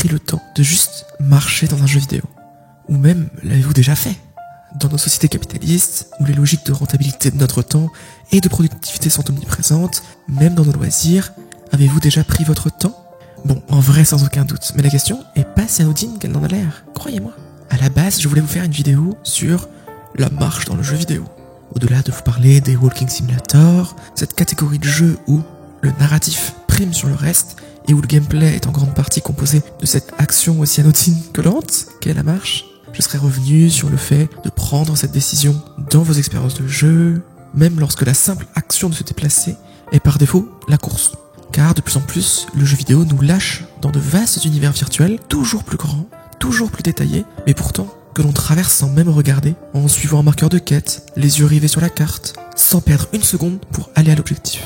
pris le temps de juste marcher dans un jeu vidéo? Ou même l'avez-vous déjà fait? Dans nos sociétés capitalistes, où les logiques de rentabilité de notre temps et de productivité sont omniprésentes, même dans nos loisirs, avez-vous déjà pris votre temps? Bon, en vrai sans aucun doute, mais la question est pas si anodine qu'elle n'en a l'air, croyez-moi. À la base, je voulais vous faire une vidéo sur la marche dans le jeu vidéo. Au-delà de vous parler des Walking Simulator, cette catégorie de jeux où le narratif prime sur le reste et où le gameplay est en grande partie composé de cette action aussi anodine que lente qu'est la marche, je serais revenu sur le fait de prendre cette décision dans vos expériences de jeu, même lorsque la simple action de se déplacer est par défaut la course. Car de plus en plus, le jeu vidéo nous lâche dans de vastes univers virtuels, toujours plus grands, toujours plus détaillés, mais pourtant que l'on traverse sans même regarder, en suivant un marqueur de quête, les yeux rivés sur la carte, sans perdre une seconde pour aller à l'objectif.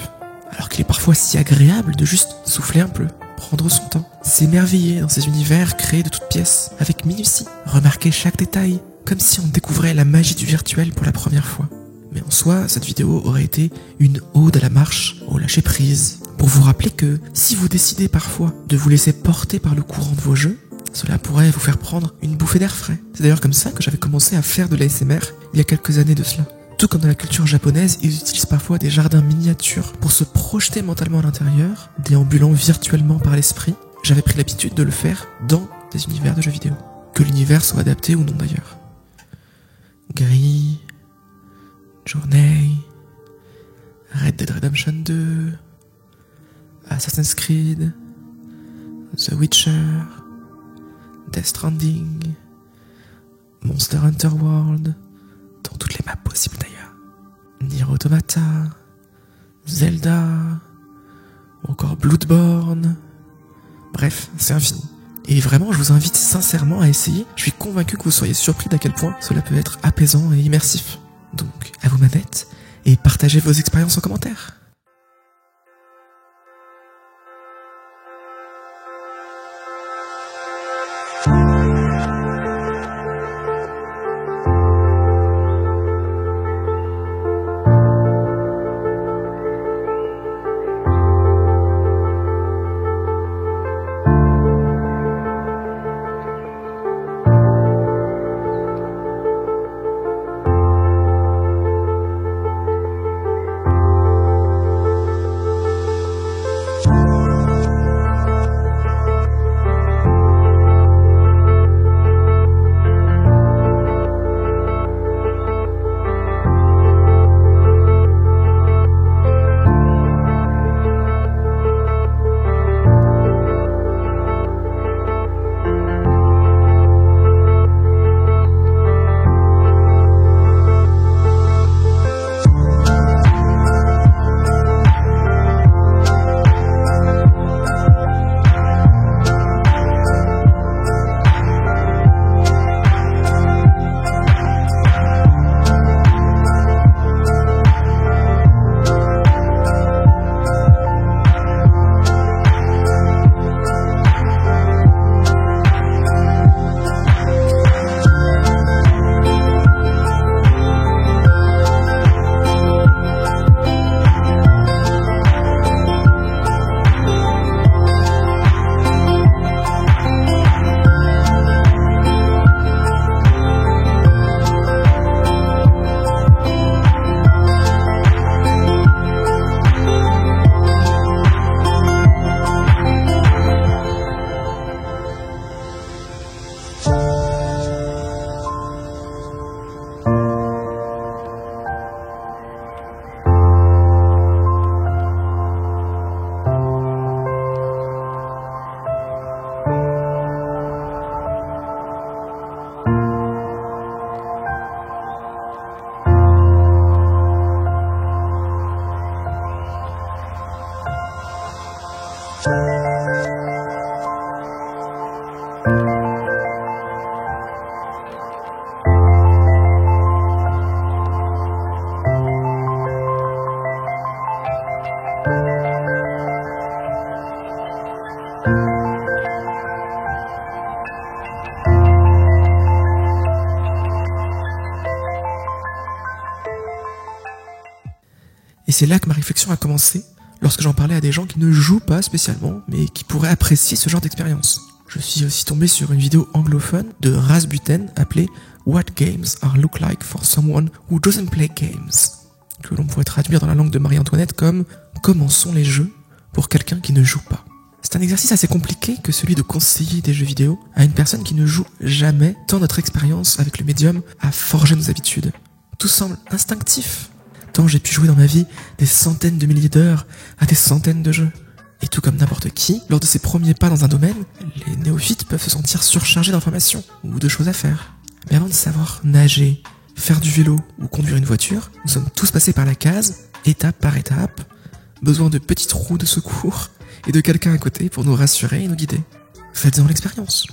Alors qu'il est parfois si agréable de juste souffler un peu, prendre son temps, s'émerveiller dans ces univers créés de toutes pièces, avec minutie, remarquer chaque détail, comme si on découvrait la magie du virtuel pour la première fois. Mais en soi, cette vidéo aurait été une ode à la marche, au lâcher prise, pour vous rappeler que si vous décidez parfois de vous laisser porter par le courant de vos jeux, cela pourrait vous faire prendre une bouffée d'air frais. C'est d'ailleurs comme ça que j'avais commencé à faire de l'ASMR il y a quelques années de cela. Tout comme dans la culture japonaise, ils utilisent parfois des jardins miniatures pour se projeter mentalement à l'intérieur, déambulant virtuellement par l'esprit. J'avais pris l'habitude de le faire dans des univers de jeux vidéo. Que l'univers soit adapté ou non d'ailleurs. Gris, Journey, Red Dead Redemption 2, Assassin's Creed, The Witcher, Death Stranding, Monster Hunter World, dans toutes les maps possibles d'ailleurs, Nier Automata, Zelda, ou encore Bloodborne, bref, c'est infini. Et vraiment, je vous invite sincèrement à essayer, je suis convaincu que vous seriez surpris d'à quel point cela peut être apaisant et immersif. Donc, à vos manettes, et partagez vos expériences en commentaire. Et c'est là que ma réflexion a commencé, lorsque j'en parlais à des gens qui ne jouent pas spécialement, mais qui pourraient apprécier ce genre d'expérience. Je suis aussi tombé sur une vidéo anglophone de Rasbuten appelée What Games Are Look Like for Someone Who Doesn't Play Games, que l'on pourrait traduire dans la langue de Marie-Antoinette comme Comment sont les jeux pour quelqu'un qui ne joue pas. C'est un exercice assez compliqué que celui de conseiller des jeux vidéo à une personne qui ne joue jamais, tant notre expérience avec le médium a forgé nos habitudes. Tout semble instinctif, tant j'ai pu jouer dans ma vie des centaines de milliers d'heures à des centaines de jeux. Et tout comme n'importe qui, lors de ses premiers pas dans un domaine, les néophytes peuvent se sentir surchargés d'informations ou de choses à faire. Mais avant de savoir nager, faire du vélo ou conduire une voiture, nous sommes tous passés par la case, étape par étape, besoin de petites roues de secours et de quelqu'un à côté pour nous rassurer et nous guider. Faites-en l'expérience.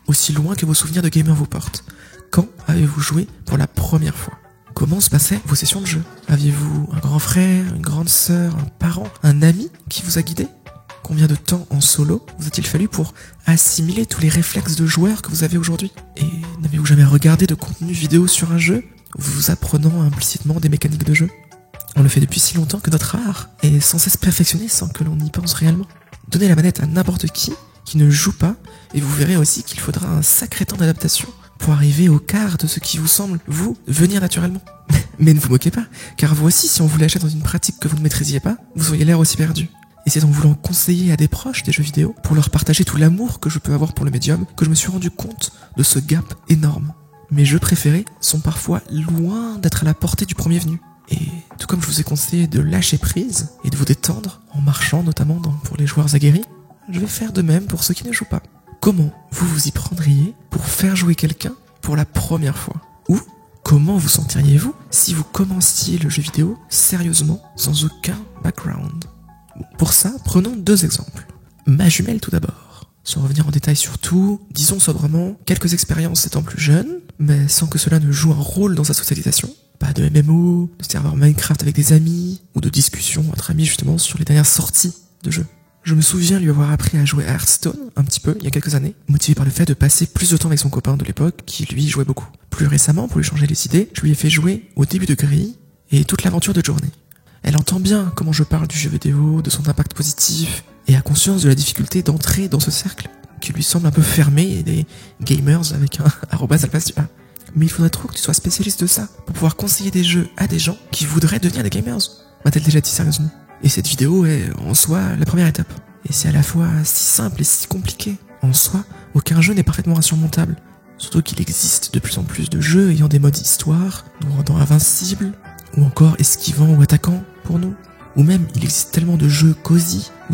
Aussi loin que vos souvenirs de gamer vous portent. Quand avez-vous joué pour la première fois ? Comment se passaient vos sessions de jeu ? Aviez-vous un grand frère, une grande sœur, un parent, un ami qui vous a guidé ? Combien de temps en solo vous a-t-il fallu pour assimiler tous les réflexes de joueur que vous avez aujourd'hui ? Et n'avez-vous jamais regardé de contenu vidéo sur un jeu, vous apprenant implicitement des mécaniques de jeu ? On le fait depuis si longtemps que notre art est sans cesse perfectionné sans que l'on y pense réellement. Donnez la manette à n'importe qui ne joue pas, et vous verrez aussi qu'il faudra un sacré temps d'adaptation pour arriver au quart de ce qui vous semble, vous, venir naturellement. Mais ne vous moquez pas, car vous aussi, si on vous l'achète dans une pratique que vous ne maîtrisiez pas, vous auriez l'air aussi perdu. Et c'est en voulant conseiller à des proches des jeux vidéo, pour leur partager tout l'amour que je peux avoir pour le médium, que je me suis rendu compte de ce gap énorme. Mes jeux préférés sont parfois loin d'être à la portée du premier venu. Et tout comme je vous ai conseillé de lâcher prise et de vous détendre, en marchant notamment pour les joueurs aguerris, je vais faire de même pour ceux qui ne jouent pas. Comment vous vous y prendriez pour faire jouer quelqu'un pour la première fois ? Ou comment vous sentiriez-vous si vous commenciez le jeu vidéo sérieusement, sans aucun background ? Pour ça, prenons 2 exemples. Ma jumelle tout d'abord. Sans revenir en détail sur tout, disons sobrement quelques expériences étant plus jeune, mais sans que cela ne joue un rôle dans sa socialisation. Pas de MMO, de serveur Minecraft avec des amis, ou de discussion entre amis justement sur les dernières sorties de jeux. Je me souviens lui avoir appris à jouer à Hearthstone, un petit peu, il y a quelques années, motivé par le fait de passer plus de temps avec son copain de l'époque, qui lui jouait beaucoup. Plus récemment, pour lui changer les idées, je lui ai fait jouer au début de Grille et toute l'aventure de Journey. Elle entend bien comment je parle du jeu vidéo, de son impact positif, et a conscience de la difficulté d'entrer dans ce cercle, qui lui semble un peu fermé, et des gamers avec un arrobase à la place du A. Mais il faudrait trop que tu sois spécialiste de ça, pour pouvoir conseiller des jeux à des gens qui voudraient devenir des gamers, m'a-t-elle déjà dit sérieusement. Et cette vidéo est, en soi, la première étape. Et c'est à la fois si simple et si compliqué. En soi, aucun jeu n'est parfaitement insurmontable. Surtout qu'il existe de plus en plus de jeux ayant des modes histoire, nous rendant invincibles, ou encore esquivant ou attaquant pour nous. Ou même, il existe tellement de jeux cosy, ou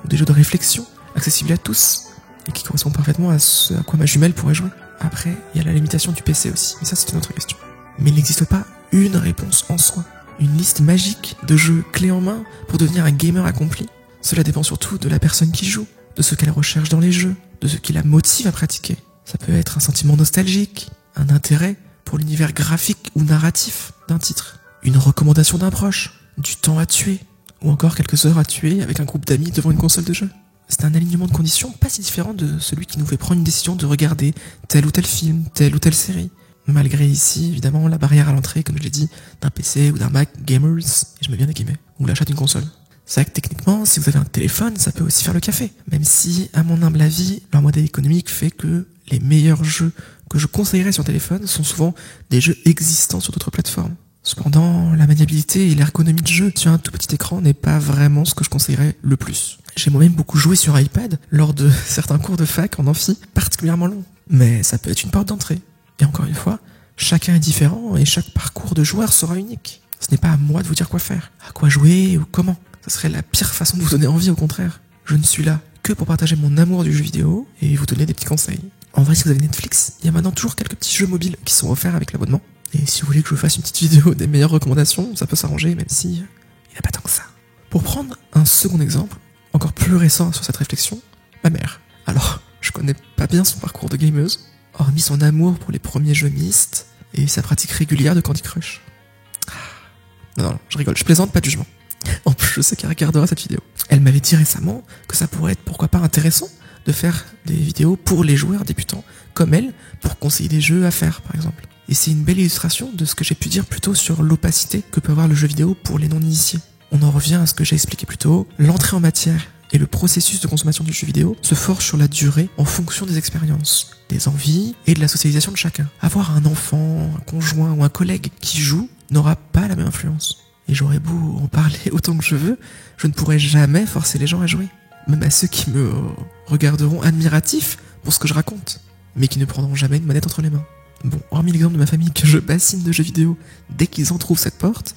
des jeux de réflexion, accessibles à tous, et qui correspondent parfaitement à ce à quoi ma jumelle pourrait jouer. Après, il y a la limitation du PC aussi, mais ça c'est une autre question. Mais il n'existe pas une réponse en soi, une liste magique de jeux clés en main pour devenir un gamer accompli. Cela dépend surtout de la personne qui joue, de ce qu'elle recherche dans les jeux, de ce qui la motive à pratiquer. Ça peut être un sentiment nostalgique, un intérêt pour l'univers graphique ou narratif d'un titre, une recommandation d'un proche, du temps à tuer, ou encore quelques heures à tuer avec un groupe d'amis devant une console de jeu. C'est un alignement de conditions pas si différent de celui qui nous fait prendre une décision de regarder tel ou tel film, telle ou telle série. Malgré ici, évidemment, la barrière à l'entrée, comme je l'ai dit, d'un PC ou d'un Mac gamers, et je mets bien des guillemets, ou l'achat d'une console. C'est vrai que techniquement, si vous avez un téléphone, ça peut aussi faire le café. Même si, à mon humble avis, leur modèle économique fait que les meilleurs jeux que je conseillerais sur téléphone sont souvent des jeux existants sur d'autres plateformes. Cependant, la maniabilité et l'ergonomie de jeu sur un tout petit écran n'est pas vraiment ce que je conseillerais le plus. J'ai moi-même beaucoup joué sur iPad lors de certains cours de fac en amphi particulièrement longs. Mais ça peut être une porte d'entrée. Et encore une fois, chacun est différent et chaque parcours de joueur sera unique. Ce n'est pas à moi de vous dire quoi faire, à quoi jouer ou comment. Ce serait la pire façon de vous donner envie, au contraire. Je ne suis là que pour partager mon amour du jeu vidéo et vous donner des petits conseils. En vrai, si vous avez Netflix, il y a maintenant toujours quelques petits jeux mobiles qui sont offerts avec l'abonnement. Et si vous voulez que je vous fasse une petite vidéo des meilleures recommandations, ça peut s'arranger, même si il n'y a pas tant que ça. Pour prendre un second exemple, encore plus récent sur cette réflexion, ma mère. Alors, je connais pas bien son parcours de gameuse, hormis son amour pour les premiers jeux Myst et sa pratique régulière de Candy Crush. Non, je rigole, je plaisante, pas de jugement. En plus, je sais qu'elle regardera cette vidéo. Elle m'avait dit récemment que ça pourrait être pourquoi pas intéressant de faire des vidéos pour les joueurs débutants, comme elle, pour conseiller des jeux à faire, par exemple. Et c'est une belle illustration de ce que j'ai pu dire plus tôt sur l'opacité que peut avoir le jeu vidéo pour les non-initiés. On en revient à ce que j'ai expliqué plus tôt, l'entrée en matière Et le processus de consommation du jeu vidéo se forge sur la durée en fonction des expériences, des envies et de la socialisation de chacun. Avoir un enfant, un conjoint ou un collègue qui joue n'aura pas la même influence. Et j'aurais beau en parler autant que je veux, je ne pourrai jamais forcer les gens à jouer. Même à ceux qui me regarderont admiratifs pour ce que je raconte, mais qui ne prendront jamais une manette entre les mains. Bon, hormis l'exemple de ma famille que je bassine de jeux vidéo dès qu'ils entrouvent cette porte,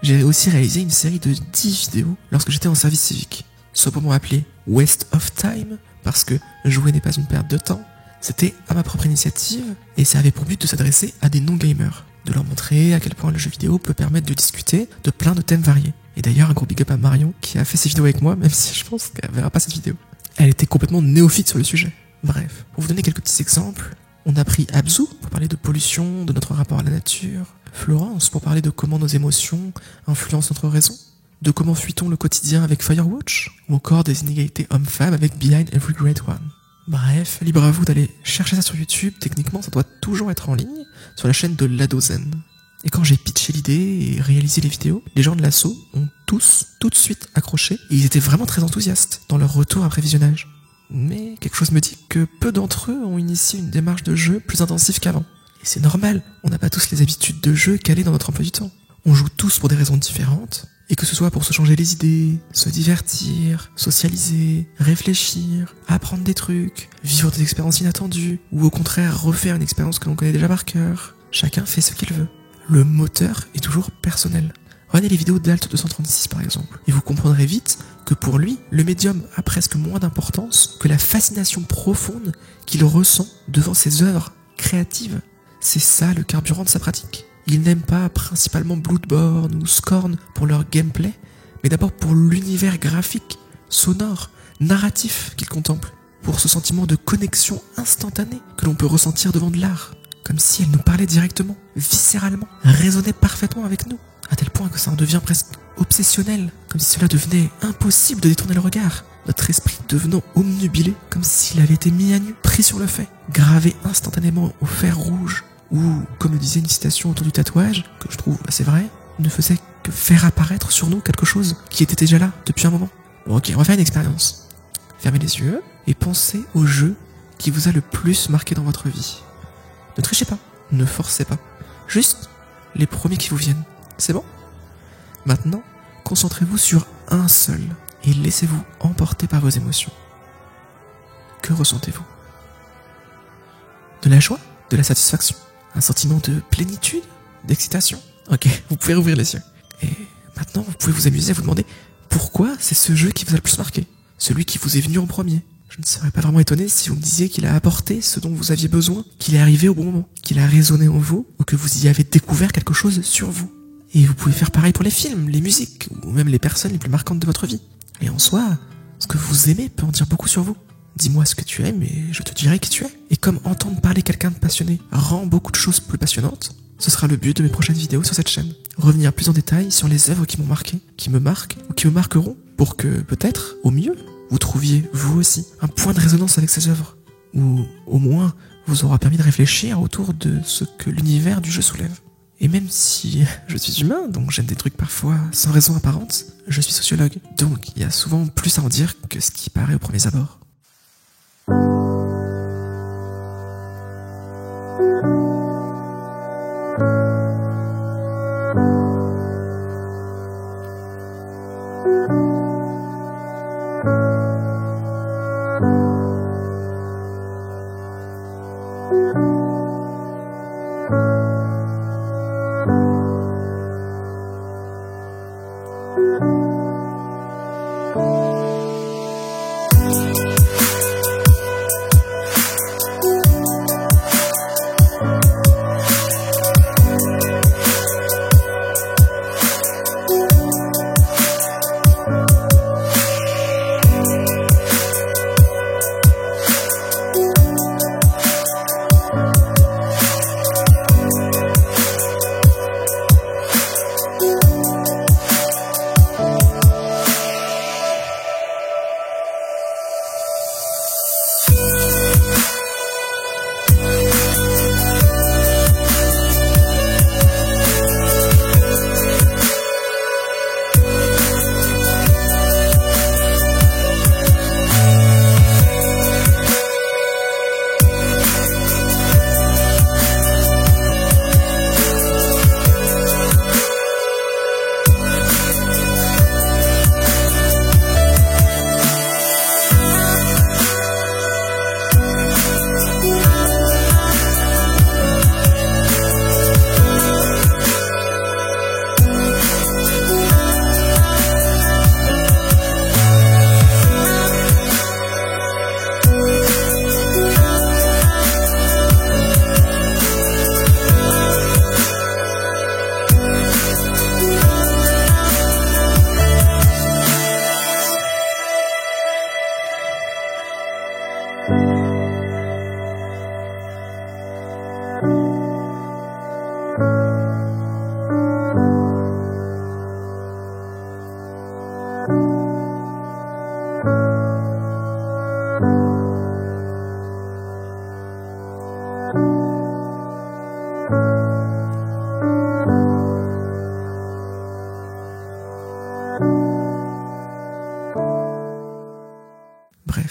j'ai aussi réalisé une série de 10 vidéos lorsque j'étais en service civique. Soit pour m'appeler Waste of Time, parce que jouer n'est pas une perte de temps, c'était à ma propre initiative, et ça avait pour but de s'adresser à des non-gamers, de leur montrer à quel point le jeu vidéo peut permettre de discuter de plein de thèmes variés. Et d'ailleurs, un gros big up à Marion, qui a fait ces vidéos avec moi, même si je pense qu'elle verra pas cette vidéo. Elle était complètement néophyte sur le sujet. Bref, pour vous donner quelques petits exemples, on a pris Abzu pour parler de pollution, de notre rapport à la nature, Florence pour parler de comment nos émotions influencent notre raison, de comment fuit-on le quotidien avec Firewatch, ou encore des inégalités hommes-femmes avec Behind Every Great One. Bref, libre à vous d'aller chercher ça sur YouTube, techniquement ça doit toujours être en ligne, sur la chaîne de l'Adozen. Et quand j'ai pitché l'idée et réalisé les vidéos, les gens de l'assaut ont tous, tout de suite accroché, et ils étaient vraiment très enthousiastes dans leur retour après visionnage. Mais quelque chose me dit que peu d'entre eux ont initié une démarche de jeu plus intensive qu'avant. Et c'est normal, on n'a pas tous les habitudes de jeu calées dans notre emploi du temps. On joue tous pour des raisons différentes, et que ce soit pour se changer les idées, se divertir, socialiser, réfléchir, apprendre des trucs, vivre des expériences inattendues, ou au contraire refaire une expérience que l'on connaît déjà par cœur, chacun fait ce qu'il veut. Le moteur est toujours personnel. Regardez les vidéos d'Alt 236 par exemple, et vous comprendrez vite que pour lui, le médium a presque moins d'importance que la fascination profonde qu'il ressent devant ses œuvres créatives. C'est ça le carburant de sa pratique. Il n'aime pas principalement Bloodborne ou Scorn pour leur gameplay, mais d'abord pour l'univers graphique, sonore, narratif qu'il contemple, pour ce sentiment de connexion instantanée que l'on peut ressentir devant de l'art, comme si elle nous parlait directement, viscéralement, résonnait parfaitement avec nous, à tel point que ça en devient presque obsessionnel, comme si cela devenait impossible de détourner le regard, notre esprit devenant omnubilé, comme s'il avait été mis à nu, pris sur le fait, gravé instantanément au fer rouge, ou, comme le disait une citation autour du tatouage, que je trouve assez vrai, ne faisait que faire apparaître sur nous quelque chose qui était déjà là depuis un moment. Bon ok, on va faire une expérience. Fermez les yeux et pensez au jeu qui vous a le plus marqué dans votre vie. Ne trichez pas, ne forcez pas, juste les premiers qui vous viennent. C'est bon ? Maintenant, concentrez-vous sur un seul et laissez-vous emporter par vos émotions. Que ressentez-vous ? De la joie ? De la satisfaction ? Un sentiment de plénitude ? D'excitation ? Ok, vous pouvez rouvrir les yeux. Et maintenant, vous pouvez vous amuser à vous demander pourquoi c'est ce jeu qui vous a le plus marqué ? Celui qui vous est venu en premier ? Je ne serais pas vraiment étonné si vous me disiez qu'il a apporté ce dont vous aviez besoin, qu'il est arrivé au bon moment, qu'il a résonné en vous, ou que vous y avez découvert quelque chose sur vous. Et vous pouvez faire pareil pour les films, les musiques, ou même les personnes les plus marquantes de votre vie. Et en soi, ce que vous aimez peut en dire beaucoup sur vous. Dis-moi ce que tu aimes et je te dirai qui tu es. Et comme entendre parler quelqu'un de passionné rend beaucoup de choses plus passionnantes, ce sera le but de mes prochaines vidéos sur cette chaîne. Revenir plus en détail sur les œuvres qui m'ont marqué, qui me marquent ou qui me marqueront, pour que, peut-être, au mieux, vous trouviez, vous aussi, un point de résonance avec ces œuvres. Ou, au moins, vous aura permis de réfléchir autour de ce que l'univers du jeu soulève. Et même si je suis humain, donc j'aime des trucs parfois sans raison apparente, je suis sociologue. Donc il y a souvent plus à en dire que ce qui paraît au premier abord.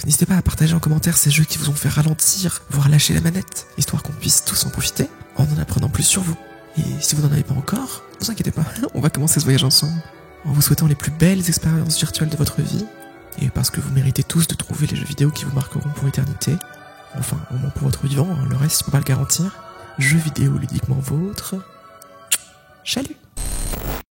N'hésitez pas à partager en commentaire ces jeux qui vous ont fait ralentir, voire lâcher la manette, histoire qu'on puisse tous en profiter, en apprenant plus sur vous. Et si vous n'en avez pas encore, ne vous inquiétez pas, on va commencer ce voyage ensemble, en vous souhaitant les plus belles expériences virtuelles de votre vie, et parce que vous méritez tous de trouver les jeux vidéo qui vous marqueront pour l'éternité, enfin, au moins pour votre vivant, le reste je peux pas le garantir. Jeux vidéo ludiquement vôtres. Chalut!